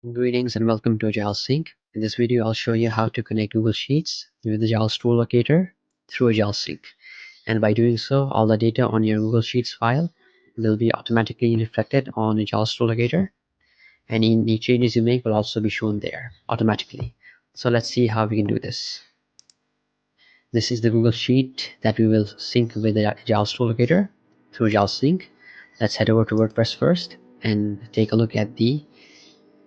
Greetings and welcome to Agile Sync. In this video, I'll show you how to connect Google Sheets with Agile Store Locator through Agile Sync. And by doing so, all the data on your Google Sheets file will be automatically reflected on Agile Store Locator. And any changes you make will also be shown there automatically. So let's see how we can do this. This is the Google Sheet that we will sync with the Agile Store Locator through Agile Sync. Let's head over to WordPress first and take a look at the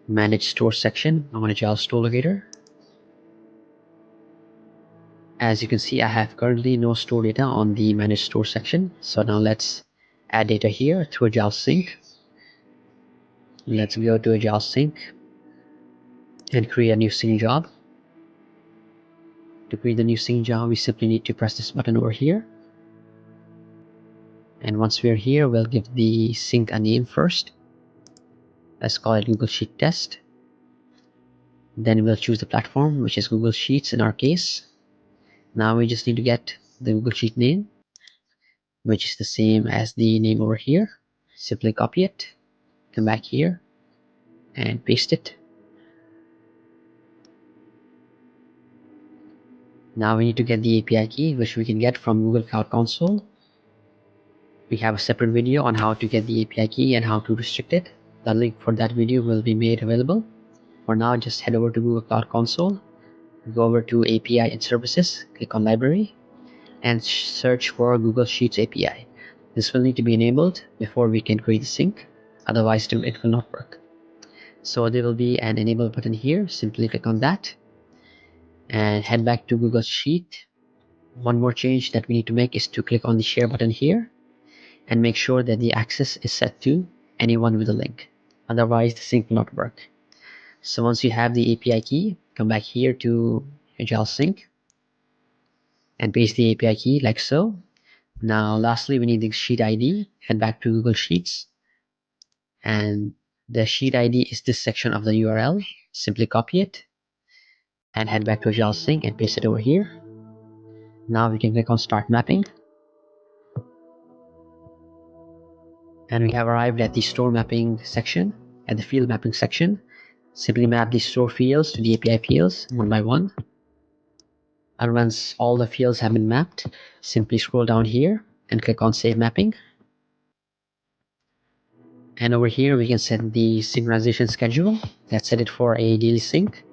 Manage Store section on Agile Store Locator. As you can see, I have currently no store data on the Manage Store section. So now let's add data here through Agile Sync. Let's go to Agile Sync and create a new sync job. To create the new sync job, we simply need to press this button over here. And once we're here, we'll give the sync a name first. Let's call it Google Sheet Test. Then we'll choose the platform, which is Google Sheets in our case. Now we just need to get the Google Sheet name, which is the same as the name over here. Simply copy it, come back here and paste it. Now we need to get the API key, which we can get from Google Cloud Console. We have a separate video on how to get the API key and how to restrict it. The link for that video will be made available. For now, just head over to Google Cloud Console, go over to API and Services, click on Library, and search for Google Sheets API. This will need to be enabled before we can create the sync, otherwise it will not work. So there will be an enable button here. Simply click on that and head back to Google Sheet. One more change that we need to make is to click on the share button here and make sure that the access is set to anyone with a link. Otherwise the sync will not work. So once you have the API key, come back here to Agile Sync and paste the API key like so. Now lastly, we need the sheet ID. Head back to Google Sheets, and the sheet ID is this section of the URL. Simply copy it and head back to Agile Sync and paste it over here. Now we can click on Start Mapping, and we have arrived at the store mapping section, at the field mapping section. Simply map the store fields to the API fields one by one. And once all the fields have been mapped, simply scroll down here and click on Save Mapping. And over here we can set the synchronization schedule. Let's set it for a daily sync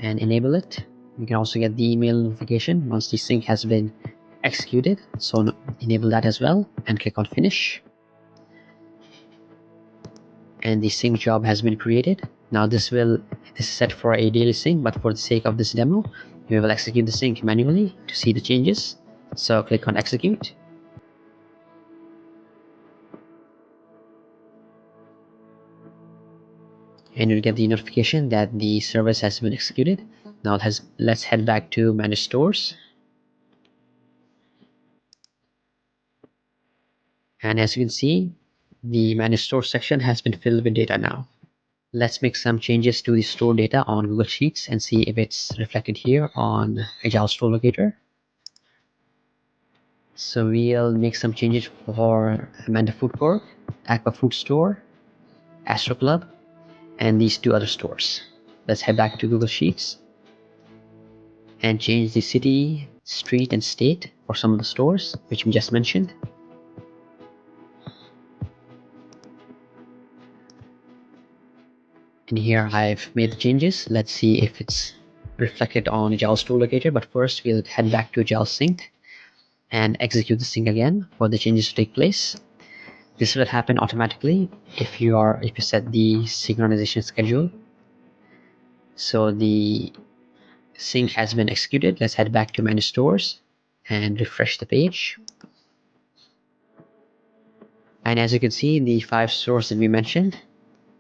and enable it. You can also get the email notification once the sync has been executed. So enable that as well and click on Finish. And the sync job has been created. Now this is set for a daily sync, but for the sake of this demo, we will execute the sync manually to see the changes. So click on Execute. And you'll get the notification that the service has been executed. Now let's head back to Manage Stores. And as you can see, the Manage Store section has been filled with data now. Let's make some changes to the store data on Google Sheets and see if it's reflected here on Agile Store Locator. So we'll make some changes for Amanda Food Court, Aqua Food Store, Astro Club, and these two other stores. Let's head back to Google Sheets and change the city, street, and state for some of the stores, which we just mentioned. And here I've made the changes. Let's see if it's reflected on Agile Store Locator. But first we'll head back to Agile Sync and execute the sync again for the changes to take place. This will happen automatically if you set the synchronization schedule. So the sync has been executed. Let's head back to Manage Stores and refresh the page. And as you can see, the 5 stores that we mentioned,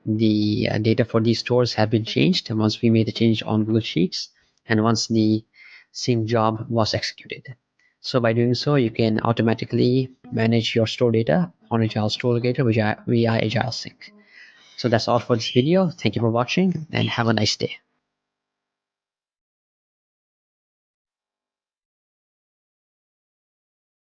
the data for these stores have been changed once we made the change on Google Sheets and once the sync job was executed. So by doing so, you can automatically manage your store data on Agile Store Locator via Agile Sync. So that's all for this video. Thank you for watching and have a nice day.